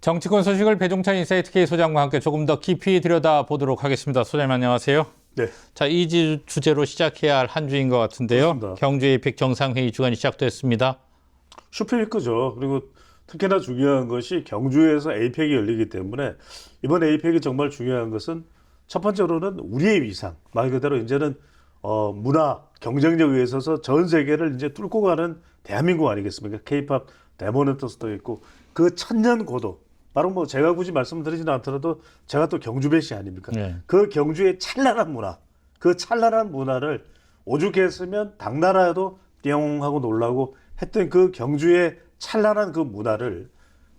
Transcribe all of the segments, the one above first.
정치권 소식을 배종찬 인사이트K 소장과 함께 조금 더 깊이 들여다보도록 하겠습니다. 소장님 안녕하세요. 네. 자, 이 주제로 시작해야 할 한 주인 것 같은데요. 그렇습니다. 경주 에이펙 정상회의 주간이 시작됐습니다. 슈퍼위크죠. 그리고 특히나 중요한 것이 경주에서 에이펙이 열리기 때문에 이번 에이펙이 정말 중요한 것은 첫 번째로는 우리의 위상, 말 그대로 이제는 문화, 경쟁력에 있어서 전 세계를 이제 뚫고 가는 대한민국 아니겠습니까? K-팝 데모네터스도 있고 그 천년 고도, 바로 뭐 제가 굳이 말씀드리지는 않더라도 제가 또 경주배시 아닙니까? 네. 그 경주의 찬란한 문화, 그 찬란한 문화를 오죽했으면 당나라에도 띵 하고 놀라고 했던 그 경주의 찬란한 그 문화를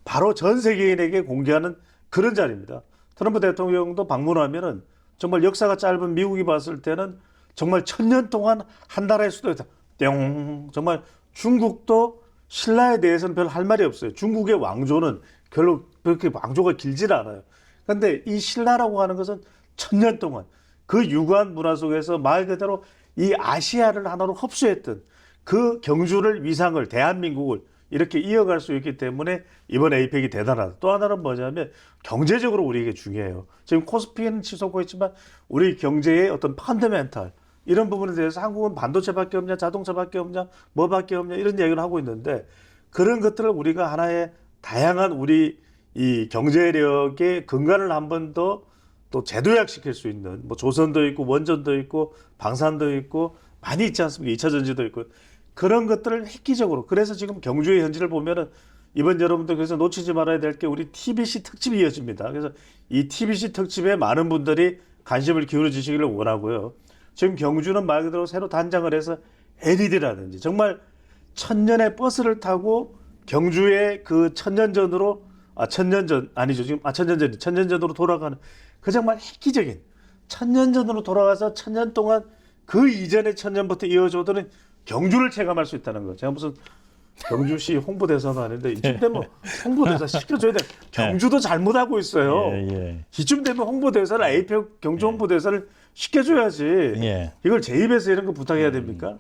바로 전 세계인에게 공개하는 그런 자리입니다. 트럼프 대통령도 방문하면은 정말 역사가 짧은 미국이 봤을 때는 정말 천년 동안 한 나라의 수도였다. 띵. 정말 중국도 신라에 대해서는 별 할 말이 없어요. 중국의 왕조는 별로 그렇게 왕조가 길질 않아요. 그런데 이 신라라고 하는 것은 천년 동안 그 유구한 문화 속에서 말 그대로 이 아시아를 하나로 흡수했던 그 경주를 위상을 대한민국을 이렇게 이어갈 수 있기 때문에 이번 에이펙이 대단하다. 또 하나는 뭐냐면 경제적으로 우리에게 중요해요. 지금 코스피는 치솟고 있지만 우리 경제의 어떤 펀더멘탈 이런 부분에 대해서 한국은 반도체밖에 없냐, 자동차밖에 없냐, 뭐밖에 없냐 이런 이야기를 하고 있는데 그런 것들을 우리가 하나의 다양한 우리 이 경제력의 근간을 한 번 더 또 재도약시킬 수 있는 뭐 조선도 있고 원전도 있고 방산도 있고 많이 있지 않습니까? 2차 전지도 있고 그런 것들을 획기적으로 그래서 지금 경주의 현지를 보면은 이번 여러분들 그래서 놓치지 말아야 될 게 우리 TBC 특집이 이어집니다. 그래서 이 TBC 특집에 많은 분들이 관심을 기울여 주시기를 원하고요. 지금 경주는 말 그대로 새로 단장을 해서 LED라든지 정말 천년의 버스를 타고 경주의 그 천년전으로 천년전 아니죠 지금 천년전으로 돌아가는 그 정말 획기적인 천년전으로 돌아가서 천년 동안 그 이전의 천년부터 이어져오던 경주를 체감할 수 있다는 거. 제가 무슨 경주시 홍보대사도 아닌데 이쯤 되면 홍보대사 시켜줘야 돼. 경주도 잘못하고 있어요. 이쯤 되면 홍보대사를 에이펙 경주 홍보대사를 시켜줘야지. 이걸 제 입에서 이런 거 부탁해야 됩니까?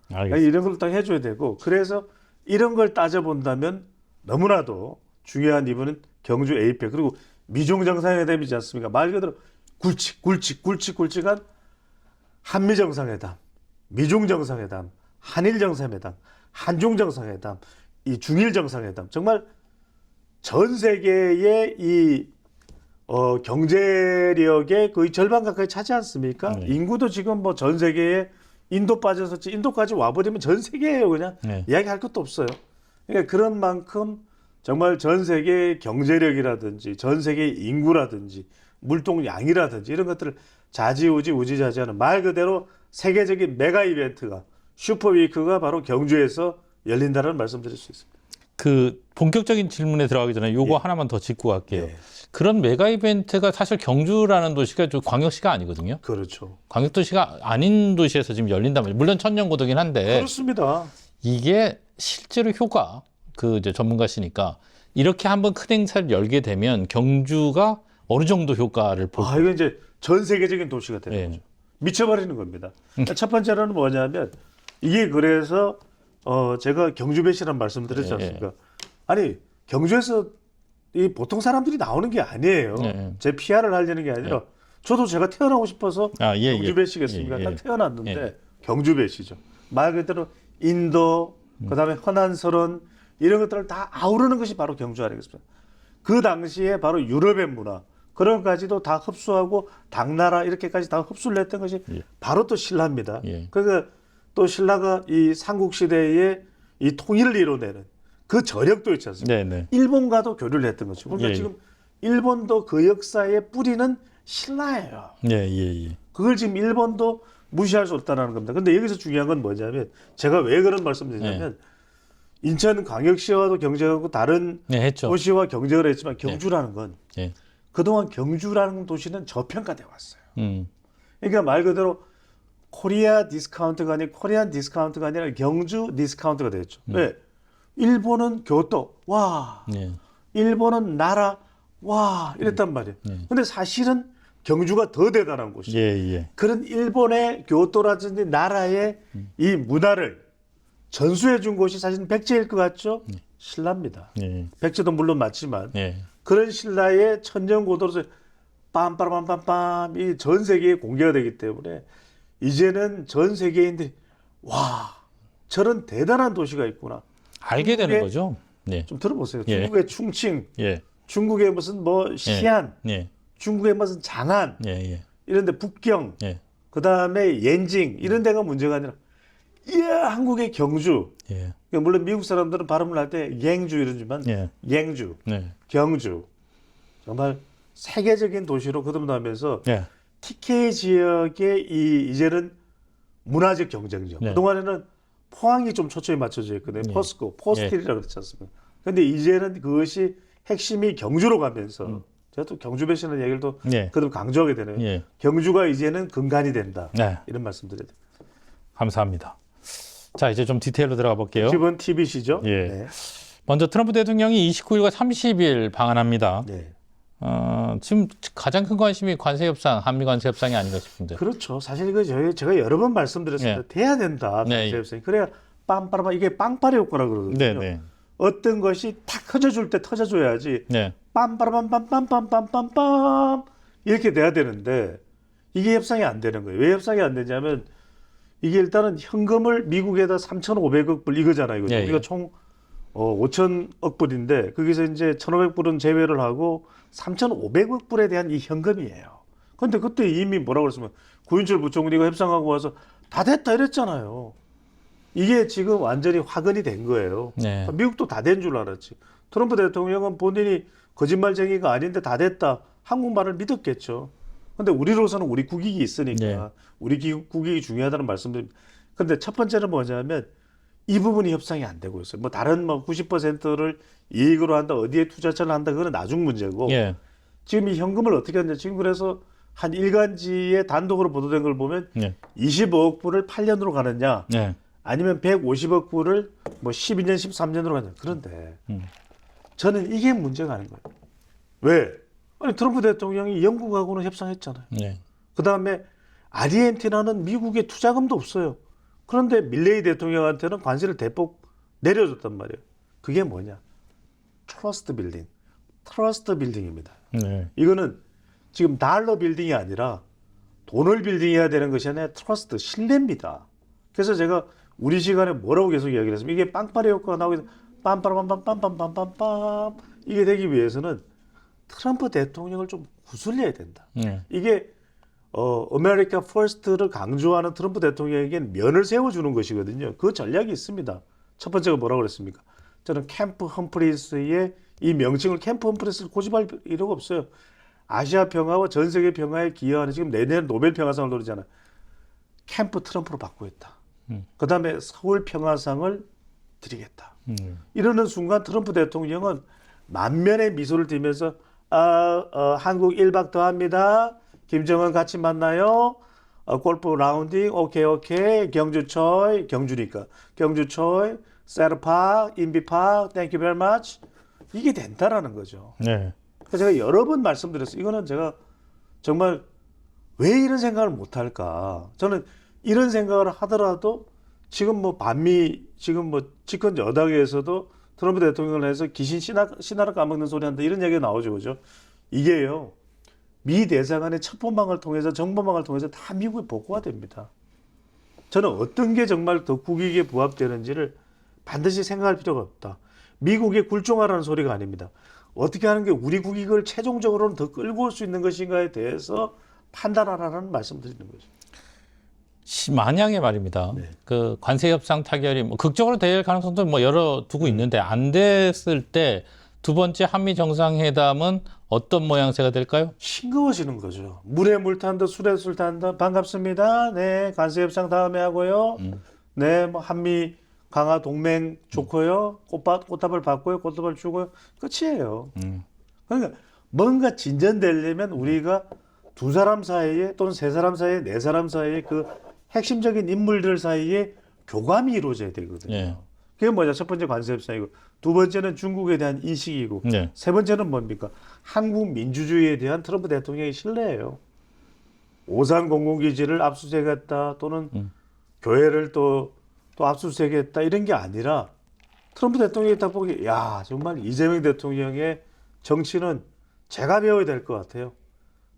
이런 걸 딱 해줘야 되고 그래서 이런 걸 따져본다면 너무나도 중요한 이분은 경주 에이펙 그리고 미중 정상회담이지 않습니까? 말 그대로 굵직한 한미 정상회담, 미중 정상회담, 한일 정상회담, 한중 정상회담, 이 중일 정상회담 정말 전 세계의 이 경제력의 거의 절반 가까이 차지 않습니까? 인구도 지금 뭐 전 세계에 인도 빠져서 인도까지 와버리면 전 세계예요 그냥 이야기할 것도 없어요. 그러니까 그런 만큼 정말 전 세계의 경제력이라든지 전 세계의 인구라든지 물동량이라든지 이런 것들을 우지자지하는 말 그대로 세계적인 메가 이벤트가 슈퍼위크가 바로 경주에서 열린다는 말씀드릴 수 있습니다. 그 본격적인 질문에 들어가기 전에 요거 하나만 더 짚고 갈게요. 그런 메가 이벤트가 사실 경주라는 도시가 좀 광역시가 아니거든요. 그렇죠. 광역도시가 아닌 도시에서 지금 열린단 말이에요. 물론 천년고도긴 한데 그렇습니다. 이게 실제로 효과 그 이제 전문가시니까 이렇게 한번 큰 행사를 열게 되면 경주가 어느 정도 효과를 볼까요? 이거 이제 전 세계적인 도시가 되는 거죠. 미쳐버리는 겁니다. 첫 번째로는 뭐냐면 이게 그래서 제가 경주배시란 말씀드렸지 않습니까? 아니 경주에서 이 보통 사람들이 나오는 게 아니에요. 제 PR을 하려는 게 아니라 저도 제가 태어나고 싶어서 경주배시겠습니까? 딱 태어났는데 경주배시죠. 말 그대로 인도 그다음에 허난설원 이런 것들을 다 아우르는 것이 바로 경주 아니겠습니까? 그 당시에 바로 유럽의 문화 그런 것까지도 다 흡수하고 당나라 이렇게까지 다 흡수를 했던 것이 바로 또 신라입니다. 그러니까 또 신라가 이 삼국시대에 이 통일을 이뤄내는 그 저력도 있지 않습니까? 일본과도 교류를 했던 거죠. 그러니까 지금 일본도 그 역사의 뿌리는 신라예요. 그걸 지금 일본도 무시할 수 없다는 겁니다. 근데 여기서 중요한 건 뭐냐면 제가 왜 그런 말씀드리냐면 인천광역시와도 경쟁하고 다른 도시와 경쟁을 했지만 경주라는 건 그동안 경주라는 도시는 저평가되어 왔어요. 그러니까 말 그대로 코리아 디스카운트가 아니라 코리안 디스카운트가 아니라 경주 디스카운트가 됐죠. 왜? 일본은 교토, 와. 일본은 나라, 와. 이랬단 말이에요. 근데 사실은 경주가 더 대단한 곳이에요. 그런 일본의 교토라든지 나라의 이 문화를 전수해 준 곳이 사실 백제일 것 같죠? 신라입니다. 백제도 물론 맞지만 그런 신라의 천년고도로서 빰빠라빰빰빰 이 전 세계에 공개가 되기 때문에 이제는 전 세계인들이 와 저런 대단한 도시가 있구나. 알게 되는 중국의- 거죠. 네. 좀 들어보세요. 예. 중국의 충칭, 예. 중국의 무슨 뭐 시안, 예. 중국의 무슨 장안 예. 예. 이런데 북경, 예. 그 다음에 옌징 이런 데가 문제가 아니라 이야 한국의 경주. 예. 물론 미국 사람들은 발음을 할 때 옌주 이러지만 예. 옌주, 네. 경주 정말 세계적인 도시로 거듭나면서 예. TK 지역의 이제는 문화적 경쟁력. 네. 그동안에는 포항이 좀 초점이 맞춰져 있거든요. 예. 포스코, 포스틸이라고 그랬지 않습니까? 근데 이제는 그것이 핵심이 경주로 가면서 제가 또 경주 배신의 얘기를 또 예. 그대로 강조하게 되네요. 예. 경주가 이제는 근간이 된다. 네. 이런 말씀 드려야 돼요. 감사합니다. 자, 이제 좀 디테일로 들어가 볼게요. 집은 TBC죠? 예. 네. 먼저 트럼프 대통령이 29일과 30일 방한합니다. 네. 지금 가장 큰 관심이 관세 협상, 한미 관세 협상이 아닌가 싶은데. 그렇죠. 사실 제가 여러 번 말씀드렸습니다. 예. 돼야 된다. 네. 관세협상이. 그래야 빰빠라빠 이게 빵빠레 효과라 그러거든요. 네, 네. 어떤 것이 탁 터져줄 때 터져줘야지 네. 빰빠라빰빰빰빰빰빰빰 이렇게 돼야 되는데 이게 협상이 안 되는 거예요. 왜 협상이 안 되냐면 이게 일단은 현금을 미국에다 3,500억 불 이거잖아요. 이거. 예, 우리가 예. 총 5천억 불인데 거기서 이제 1,500불은 제외를 하고 3,500억 불에 대한 이 현금이에요. 그런데 그때 이미 뭐라고 그랬으면 구윤철 부총리가 협상하고 와서 다 됐다 이랬잖아요. 이게 지금 완전히 화근이 된 거예요. 네. 미국도 다 된 줄 알았지. 트럼프 대통령은 본인이 거짓말쟁이가 아닌데 다 됐다. 한국말을 믿었겠죠. 근데 우리로서는 우리 국익이 있으니까 네. 우리 국익이 중요하다는 말씀드립니다. 근데 첫 번째는 뭐냐면 이 부분이 협상이 안 되고 있어요. 뭐 다른 뭐 90%를 이익으로 한다, 어디에 투자처를 한다, 그건 나중 문제고 예. 지금 이 현금을 어떻게 하냐. 지금 그래서 한 일간지에 단독으로 보도된 걸 보면 예. 25억 불을 8년으로 가느냐 네. 아니면 150억 불을 뭐 12년, 13년으로 가느냐. 그런데 저는 이게 문제가 아닌 거예요. 왜? 아니 트럼프 대통령이 영국하고는 협상했잖아요. 네. 그 다음에 아르헨티나는 미국에 투자금도 없어요. 그런데 밀레이 대통령한테는 관세를 대폭 내려줬단 말이에요. 그게 뭐냐? 트러스트 빌딩. 트러스트 빌딩입니다. 네. 이거는 지금 달러 빌딩이 아니라 돈을 빌딩해야 되는 것이 아니라 트러스트, 신뢰입니다. 그래서 제가 우리 시간에 뭐라고 계속 이야기를 했습니다. 이게 빵빠레 효과가 나오게 빰빠라빰빰빰빰빰빰빰 이게 되기 위해서는 트럼프 대통령을 좀 구슬려야 된다. 네. 이게 아메리카 퍼스트를 강조하는 트럼프 대통령에게는 면을 세워주는 것이거든요. 그 전략이 있습니다. 첫 번째가 뭐라고 그랬습니까? 저는 캠프 험프리스의 이 명칭을 캠프 험프리스를 고집할 필요가 없어요. 아시아 평화와 전 세계 평화에 기여하는 지금 내년 노벨 평화상을 노리잖아요. 캠프 트럼프로 바꾸겠다. 그 다음에 서울 평화상을 드리겠다. 이러는 순간 트럼프 대통령은 만면의 미소를 띠면서 한국 1박 더 합니다. 김정은 같이 만나요. 골프 라운딩 오케이 경주 초이 경주니까 경주 초이 세르파 인비파 땡큐 베리 마치 이게 된다라는 거죠. 네. 그래서 제가 여러 번 말씀드렸어요. 이거는 제가 정말 왜 이런 생각을 못할까? 저는 이런 생각을 하더라도 지금 뭐 반미 지금 뭐 집권 여당에서도 트럼프 대통령을 해서 귀신 신하를 까먹는 소리 한다 이런 얘기가 나오죠, 그죠? 이게요 미 대사관의 첩보망을 통해서 정보망을 통해서 다 미국에 보고가 됩니다. 저는 어떤 게 정말 더 국익에 부합되는지를 반드시 생각할 필요가 없다. 미국에 굴종하라는 소리가 아닙니다. 어떻게 하는 게 우리 국익을 최종적으로는 더 끌고 올 수 있는 것인가에 대해서 판단하라는 말씀드리는 거죠. 만약에 말입니다. 네. 그 관세 협상 타결이 뭐 극적으로 될 가능성도 뭐 열어 두고 있는데 안 됐을 때 두 번째 한미 정상회담은 어떤 모양새가 될까요? 싱거워지는 거죠. 물에 물 탄다, 술에 술 탄다. 반갑습니다. 네, 관세 협상 다음에 하고요. 네, 뭐 한미 강화 동맹 좋고요. 꽃다발 받고요. 꽃다발 주고요. 끝이에요. 그러니까 뭔가 진전되려면 우리가 두 사람 사이에 또는 세 사람 사이에 네 사람 사이에 그 핵심적인 인물들 사이에 교감이 이루어져야 되거든요. 예. 그게 뭐냐? 첫 번째 관세 협상이고 두 번째는 중국에 대한 인식이고 네. 세 번째는 뭡니까? 한국 민주주의에 대한 트럼프 대통령의 신뢰예요. 오산 공공기지를 압수수색했다 또는 교회를 또 압수수색했다 이런 게 아니라 트럼프 대통령이 딱 보기 야 정말 이재명 대통령의 정치는 제가 배워야 될 것 같아요.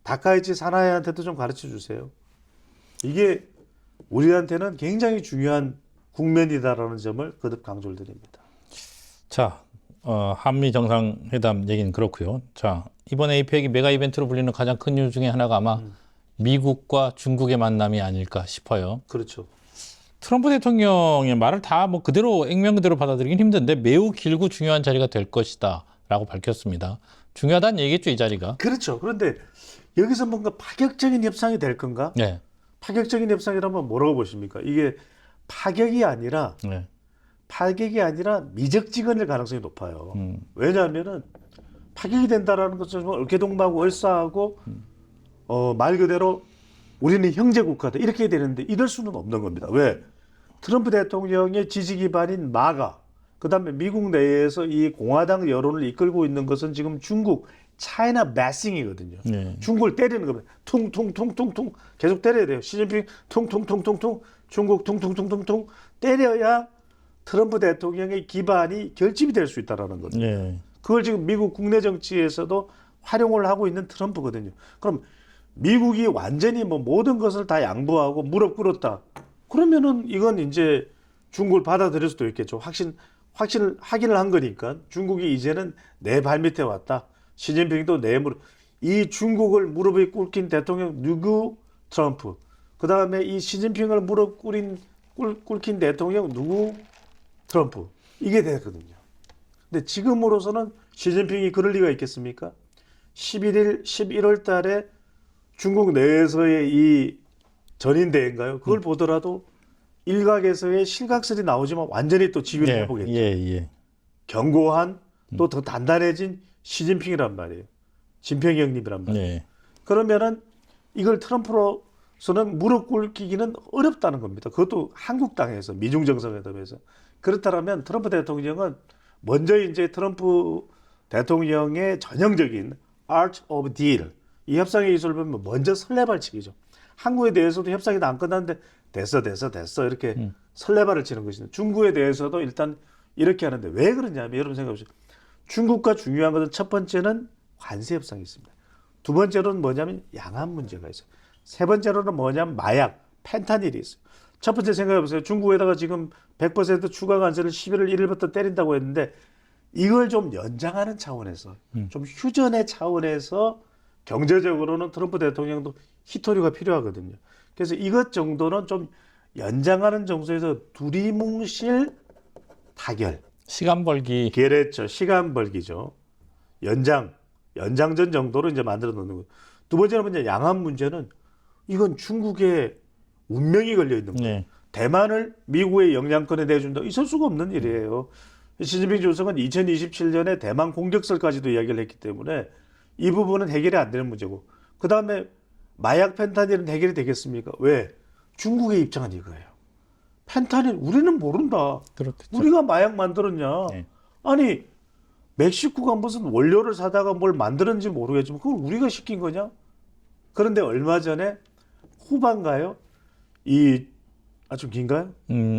다카이치 사나이한테도 좀 가르쳐 주세요. 이게 우리한테는 굉장히 중요한 국면이다라는 점을 거듭 강조를 드립니다. 자, 한미 정상회담 얘기는 그렇고요. 자, 이번 APEC이 메가 이벤트로 불리는 가장 큰 이유 중에 하나가 아마 미국과 중국의 만남이 아닐까 싶어요. 그렇죠. 트럼프 대통령의 말을 다 뭐 그대로 액면 그대로 받아들이긴 힘든데 매우 길고 중요한 자리가 될 것이다라고 밝혔습니다. 중요하다는 얘기겠죠, 이 자리가. 그렇죠. 그런데 여기서 뭔가 파격적인 협상이 될 건가? 네. 파격적인 협상이라면 뭐라고 보십니까? 이게 파격이 아니라 미적지근일 가능성이 높아요. 왜냐하면은 파격이 된다라는 것은 정말 얼개동무하고 얼싸하고 말 그대로 우리는 형제 국가다 이렇게 되는데 이럴 수는 없는 겁니다. 왜? 트럼프 대통령의 지지 기반인 마가 그다음에 미국 내에서 이 공화당 여론을 이끌고 있는 것은 지금 중국 차이나 매싱이거든요. 네. 중국을 때리는 겁니다. 퉁퉁퉁퉁퉁 계속 때려야 돼요. 시진핑 퉁퉁퉁퉁퉁 중국 퉁퉁퉁퉁퉁 때려야 트럼프 대통령의 기반이 결집이 될 수 있다라는 거죠. 네. 그걸 지금 미국 국내 정치에서도 활용을 하고 있는 트럼프거든요. 그럼 미국이 완전히 뭐 모든 것을 다 양보하고 무릎 꿇었다. 그러면은 이건 이제 중국을 받아들일 수도 있겠죠. 확신을 한 거니까 중국이 이제는 내 발밑에 왔다. 시진핑도 내 무릎. 이 중국을 무릎에 꿇긴 대통령 누구? 트럼프. 그 다음에 이 시진핑을 무릎 꿇긴 대통령 누구? 트럼프. 이게 되거든요. 근데 지금으로서는 시진핑이 그럴 리가 있겠습니까? 11월 달에 중국 내에서의 이 전인대인가요? 그걸 보더라도 일각에서의 실각설이 나오지만 완전히 또 지휘를 해보겠죠. 견고한 또 더 단단해진 시진핑이란 말이에요. 진평이 형님이란 말이에요. 네. 그러면은 이걸 트럼프로서는 무릎 꿇기기는 어렵다는 겁니다. 그것도 한국 땅에서 미중 정상회담에서. 그렇다면 트럼프 대통령은 먼저 이제 트럼프 대통령의 전형적인 Art of Deal 이 협상의 기술을 보면 먼저 설레발치기죠. 한국에 대해서도 협상이 다 안 끝났는데 됐어 이렇게 설레발을 치는 것이죠. 중국에 대해서도 일단 이렇게 하는데 왜 그러냐면 여러분 생각해보세요. 중국과 중요한 것은 첫 번째는 관세 협상이 있습니다. 두 번째로는 뭐냐면 양안 문제가 있어요. 세 번째로는 뭐냐면 마약, 펜타닐이 있어요. 첫 번째 생각해보세요. 중국에다가 지금 100% 추가 관세를 11월 1일부터 때린다고 했는데 이걸 좀 연장하는 차원에서 좀 휴전의 차원에서 경제적으로는 트럼프 대통령도 희토류가 필요하거든요. 그래서 이것 정도는 좀 연장하는 정도에서 두리뭉실 타결. 시간 벌기. 그렇죠. 시간 벌기죠. 연장전 정도로 이제 만들어 놓는 거예요. 두 번째는 뭐냐, 양안 문제는 이건 중국의 운명이 걸려 있는 거예요. 네. 대만을 미국의 영향권에 내준다. 있을 수가 없는 일이에요. 시진핑 주석은 2027년에 대만 공격설까지도 이야기를 했기 때문에 이 부분은 해결이 안 되는 문제고, 그 다음에 마약 펜타닐은 해결이 되겠습니까? 왜? 중국의 입장은 이거예요. 펜타닐 우리는 모른다. 그렇겠죠. 우리가 마약 만들었냐? 네. 아니 멕시코가 무슨 원료를 사다가 뭘 만들었는지 모르겠지만 그걸 우리가 시킨 거냐? 그런데 얼마 전에 후반가요? 좀 긴가요?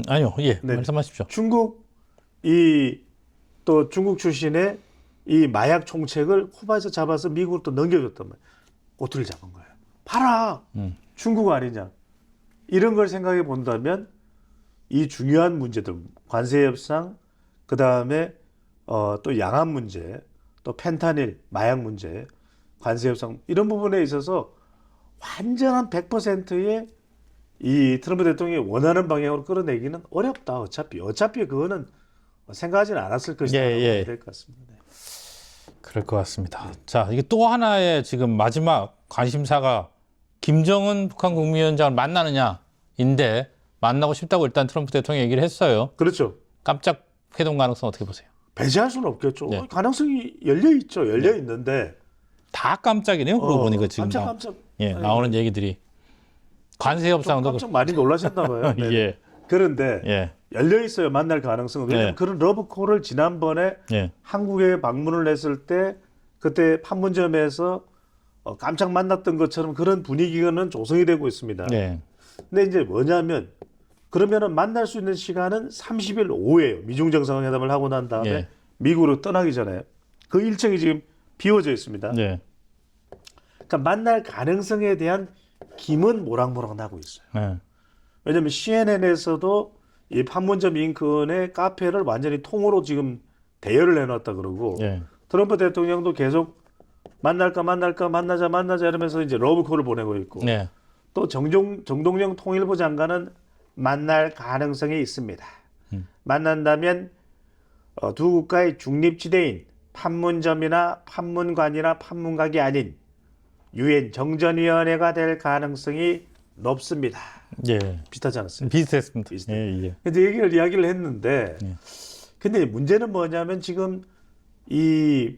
아니요. 예. 네. 말씀하십시오. 중국 중국 출신의 이 마약 총책을 쿠바에서 잡아서 미국으로 또 넘겨줬단 말이에요. 꼬투리를 잡은 거예요. 봐라, 중국 아니냐? 이런 걸 생각해 본다면 이 중요한 문제들, 관세 협상, 그 다음에 또 양안 문제, 또 펜타닐, 마약 문제, 관세 협상 이런 부분에 있어서 완전한 100%의 이 트럼프 대통령이 원하는 방향으로 끌어내기는 어렵다. 어차피 그거는 생각하지는 않았을 것이다. 될 것 같습니다. 네. 그럴 것 같습니다. 자, 이게 또 하나의 지금 마지막 관심사가 김정은 북한 국무위원장을 만나느냐인데 만나고 싶다고 일단 트럼프 대통령이 얘기를 했어요. 그렇죠. 깜짝 회동 가능성 어떻게 보세요? 배제할 수는 없겠죠. 네. 가능성이 열려 있죠. 열려 있는데 다 깜짝이네요. 그러고 보니까 지금 깜짝. 나오는 얘기들이 관세 협상도 깜짝 많이 놀라셨나 봐요. 네. 예. 그런데 열려 있어요. 만날 가능성은. 왜냐하면 그런 러브콜을 지난번에 한국에 방문을 했을 때 그때 판문점에서 깜짝 만났던 것처럼 그런 분위기는 조성이 되고 있습니다. 근데 이제 뭐냐면 그러면은 만날 수 있는 시간은 30일 오후예요. 미중 정상회담을 하고 난 다음에 미국으로 떠나기 전에 그 일정이 지금 비워져 있습니다. 네. 그러니까 만날 가능성에 대한 김은 모락모락 나고 있어요. 네. 왜냐하면 CNN에서도 이 판문점 인근의 카페를 완전히 통으로 지금 대여를 해놨다 그러고 네. 트럼프 대통령도 계속 만나자 이러면서 이제 러브콜을 보내고 있고 네. 또 정동영 통일부 장관은 만날 가능성이 있습니다. 만난다면 두 국가의 중립지대인 판문점이나 판문관이나 판문각이 아닌 유엔 정전위원회가 될 가능성이 높습니다. 예. 비슷하지 않았어요? 비슷했습니다. 비슷해요. 예, 예. 근데 이야기를 했는데 근데 문제는 뭐냐면 지금 이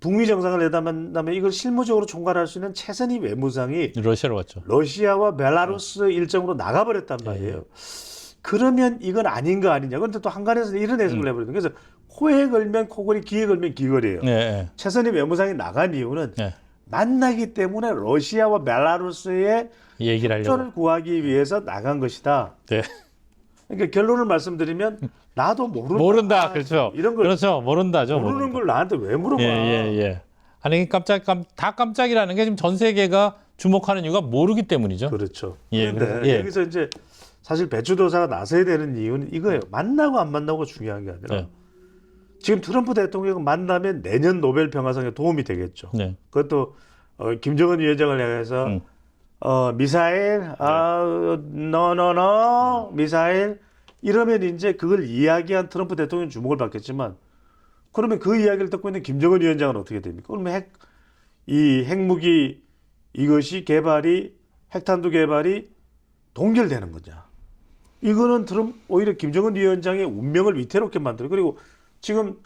북미 정상을 내다만다면 이걸 실무적으로 총괄할 수 있는 최선희 외무상이 러시아로 갔죠. 러시아와 벨라루스 일정으로 나가버렸단 말이에요. 그러면 이건 아닌 거 아니냐. 그런데 또 한간에서는 이런 해석을 해버리는 그래서 코에 걸면 코걸이, 귀에 걸면 귀걸이에요. 네. 최선희 외무상이 나간 이유는 네. 만나기 때문에 러시아와 벨라루스의 얘기를 하려고. 협조를 구하기 위해서 나간 것이다. 네. 그러니까 결론을 말씀드리면 나도 모른다. 그렇죠. 이런 걸 그렇죠. 모른다죠. 모르는 걸 나한테 왜 물어봐? 예. 아니 다 깜짝이라는 게 지금 전 세계가 주목하는 이유가 모르기 때문이죠. 그렇죠. 예, 그런데 그래서, 예. 여기서 이제 사실 배추도사가 나서야 되는 이유는 이거예요. 만나고 안 만나고 중요한 게 아니라 네. 지금 트럼프 대통령은 만나면 내년 노벨 평화상에 도움이 되겠죠. 네. 그것도 김정은 위원장을 향해서 미사일, 노노노 미사일 이러면 이제 그걸 이야기한 트럼프 대통령 주목을 받겠지만 그러면 그 이야기를 듣고 있는 김정은 위원장은 어떻게 됩니까? 그러면 핵무기 이것이 핵탄두 개발이 동결되는 거냐? 이거는 오히려 김정은 위원장의 운명을 위태롭게 만들어. 그리고 지금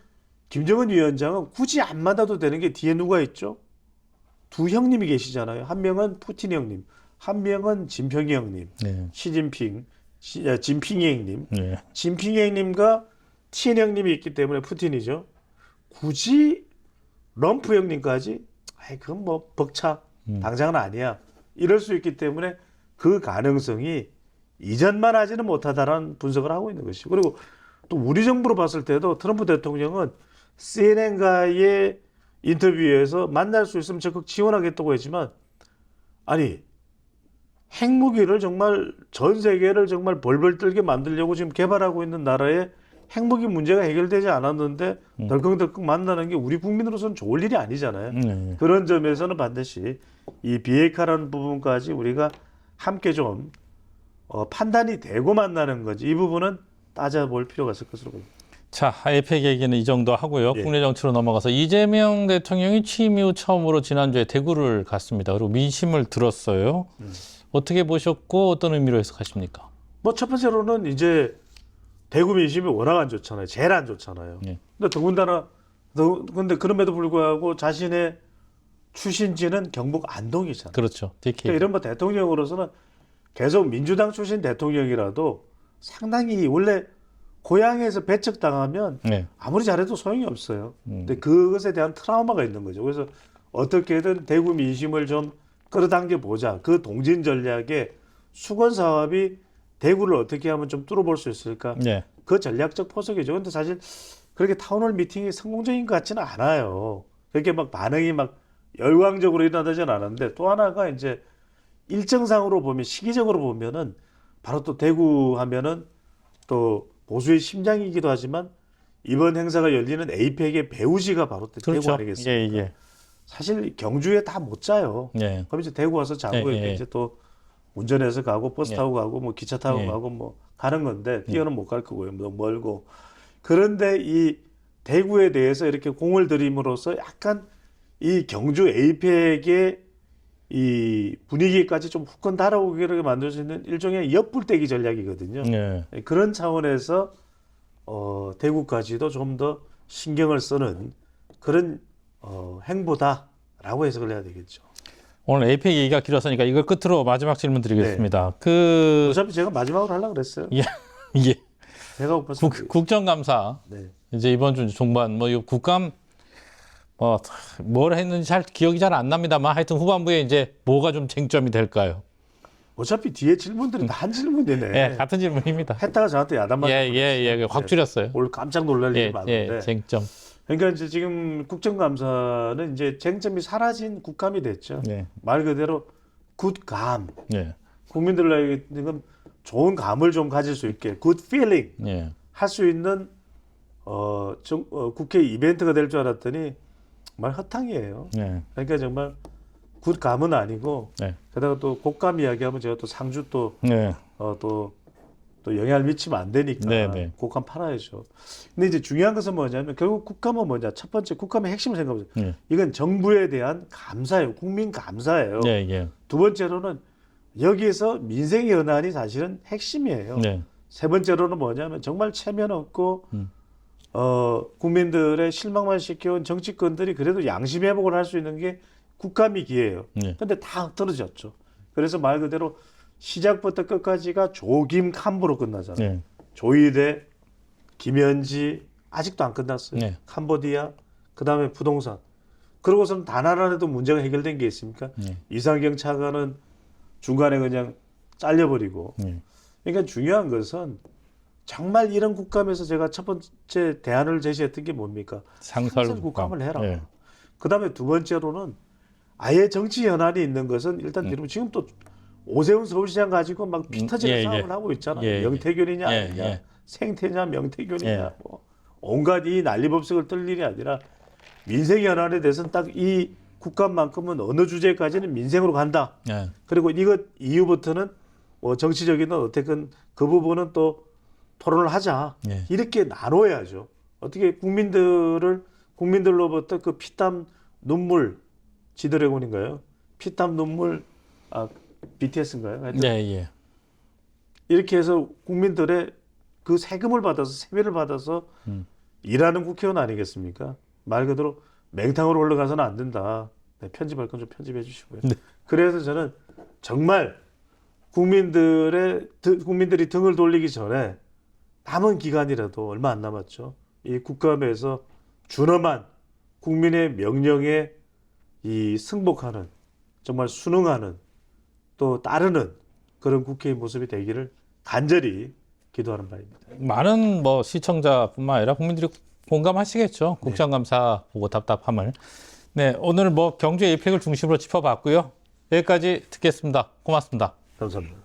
김정은 위원장은 굳이 안 만나도 되는 게 뒤에 누가 있죠? 두 형님이 계시잖아요. 한 명은 푸틴 형님, 한 명은 진평이 형님, 네. 진핑이 형님. 네. 진핑이 형님과 티엔 형님이 있기 때문에 푸틴이죠. 굳이 럼프 형님까지? 그건 뭐 벅차. 당장은 아니야. 이럴 수 있기 때문에 그 가능성이 이전만 하지는 못하다라는 분석을 하고 있는 것이고 그리고 또 우리 정부로 봤을 때도 트럼프 대통령은 CNN과의 인터뷰에서 만날 수 있으면 적극 지원하겠다고 했지만 아니 핵무기를 정말 전 세계를 정말 벌벌 떨게 만들려고 지금 개발하고 있는 나라에 핵무기 문제가 해결되지 않았는데 덜컹덜컹 만나는 게 우리 국민으로서는 좋을 일이 아니잖아요. 네. 그런 점에서는 반드시 이 비핵화라는 부분까지 우리가 함께 좀 판단이 되고 만나는 거지. 이 부분은 따져볼 필요가 있을 것으로 보입니다. 자, 아이팩 얘기는 이 정도 하고요. 예. 국내 정치로 넘어가서 이재명 대통령이 취임 이후 처음으로 지난주에 대구를 갔습니다. 그리고 민심을 들었어요. 어떻게 보셨고 어떤 의미로 해석하십니까? 뭐 첫 번째로는 이제 대구 민심이 워낙 안 좋잖아요. 제일 안 좋잖아요. 예. 근데 더군다나 근데 그럼에도 불구하고 자신의 출신지는 경북 안동이잖아요. 그렇죠. DK. 그러니까 이런 뭐 대통령으로서는 계속 민주당 출신 대통령이라도 상당히 원래 고향에서 배척당하면 네. 아무리 잘해도 소용이 없어요. 근데 그것에 대한 트라우마가 있는 거죠. 그래서 어떻게든 대구 민심을 좀 끌어당겨 보자. 그 동진 전략의 수건 사업이 대구를 어떻게 하면 좀 뚫어볼 수 있을까? 네. 그 전략적 포석이죠. 근데 사실 그렇게 타운홀 미팅이 성공적인 것 같지는 않아요. 그렇게 막 반응이 막 열광적으로 일어나지는 않았는데 또 하나가 이제 일정상으로 보면 시기적으로 보면은 바로 또 대구 하면은 또 보수의 심장이기도 하지만 이번 행사가 열리는 에이펙의 배우지가 바로 또 그렇죠. 대구 아니겠습니까? 예. 사실 경주에 다 못 자요. 예. 그럼 이제 대구 와서 자고 예. 이제 또 운전해서 가고 버스 예. 타고 가고 뭐 기차 타고 예. 가고 뭐 가는 건데 뛰어는 못 갈 거고요. 너무 멀고. 그런데 이 대구에 대해서 이렇게 공을 들임으로써 약간 이 경주 에이펙의 이 분위기까지 좀 후끈 달아오게 만들 수 있는 일종의 엿불떼기 전략이거든요. 예. 그런 차원에서 대구까지도 좀 더 신경을 쓰는 그런 행보다라고 해석을 해야 되겠죠. 오늘 에이펙 얘기가 길었으니까 이걸 끝으로 마지막 질문 드리겠습니다. 어차피 제가 마지막으로 하려고 그랬어요. 예. 배가 고파서. 국정감사 네. 이제 이번 주 중반 이 국감 뭘 했는지 기억이 잘 안 납니다만 하여튼 후반부에 이제 뭐가 좀 쟁점이 될까요? 어차피 뒤에 질문들이 다 한 질문이네. 예, 같은 질문입니다. 했다가 저한테 야단만. 확 줄였어요. 오늘 깜짝 놀랄 일이 많은데. 쟁점. 그러니까 이제 지금 국정감사는 이제 쟁점이 사라진 국감이 됐죠. 네. 말 그대로 굿감. 네. 국민들에게는 좋은 감을 좀 가질 수 있게 굿 필링 네. 할 수 있는 국회 이벤트가 될 줄 알았더니 정말 허탕이에요. 네. 그러니까 정말 굿감은 아니고 네. 게다가 또 곶감 이야기하면 제가 또 상주 또 네. 또 영향을 미치면 안 되니까 네, 네. 곶감 팔아야죠. 근데 이제 중요한 것은 뭐냐면 결국 곶감은 뭐냐? 첫 번째 곶감의 핵심을 생각해보세요. 네. 이건 정부에 대한 감사예요. 국민 감사예요. 네. 네. 두 번째로는 여기에서 민생 현안이 사실은 핵심이에요. 네. 세 번째로는 뭐냐면 정말 체면 없고 국민들의 실망만 시켜온 정치권들이 그래도 양심 회복을 할 수 있는 게 국감이 기회예요. 네. 근데 다 떨어졌죠. 그래서 말 그대로 시작부터 끝까지가 조김 캄보로 끝나잖아요. 네. 조이대, 김현지 아직도 안 끝났어요. 네. 캄보디아, 그다음에 부동산. 그러고서는 단 하나라도 문제가 해결된 게 있습니까? 네. 이상경 차관은 중간에 그냥 잘려버리고. 네. 그러니까 중요한 것은 정말 이런 국감에서 제가 첫 번째 대안을 제시했던 게 뭡니까? 상설 국감을 해라. 네. 그다음에 두 번째로는 아예 정치 현안이 있는 것은 일단 여러분 지금 또 오세훈 서울시장 가지고 막 피터지게 예, 싸움을 예. 하고 있잖아요. 예, 예. 명태균이냐 예, 아니냐, 예. 생태냐 명태균이냐, 예. 뭐 온갖 이 난리법석을 떨 일이 아니라 민생 현안에 대해서는 딱 이 국감만큼은 어느 주제까지는 민생으로 간다. 네. 그리고 이것 이후부터는 뭐 정치적인 어쨌든 그 부분은 또 토론을 하자. 예. 이렇게 나눠야죠. 어떻게 국민들로부터 그 피땀 눈물 지드래곤인가요? 피땀 눈물 BTS인가요? 하여튼 네. 예. 이렇게 해서 국민들의 그 세금을 받아서 세배를 받아서 일하는 국회의원 아니겠습니까? 말 그대로 맹탕으로 올라가서는 안 된다. 네, 편집할 건 좀 편집해 주시고요. 네. 그래서 저는 정말 국민들이 등을 돌리기 전에 남은 기간이라도 얼마 안 남았죠. 이 국감에서 준엄한 국민의 명령에 이 승복하는 정말 순응하는 또 따르는 그런 국회의 모습이 되기를 간절히 기도하는 바입니다. 많은 뭐 시청자뿐만 아니라 국민들이 공감하시겠죠. 국정감사 보고 답답함을. 네, 오늘 뭐 경제 이펙을 중심으로 짚어봤고요. 여기까지 듣겠습니다. 고맙습니다. 감사합니다.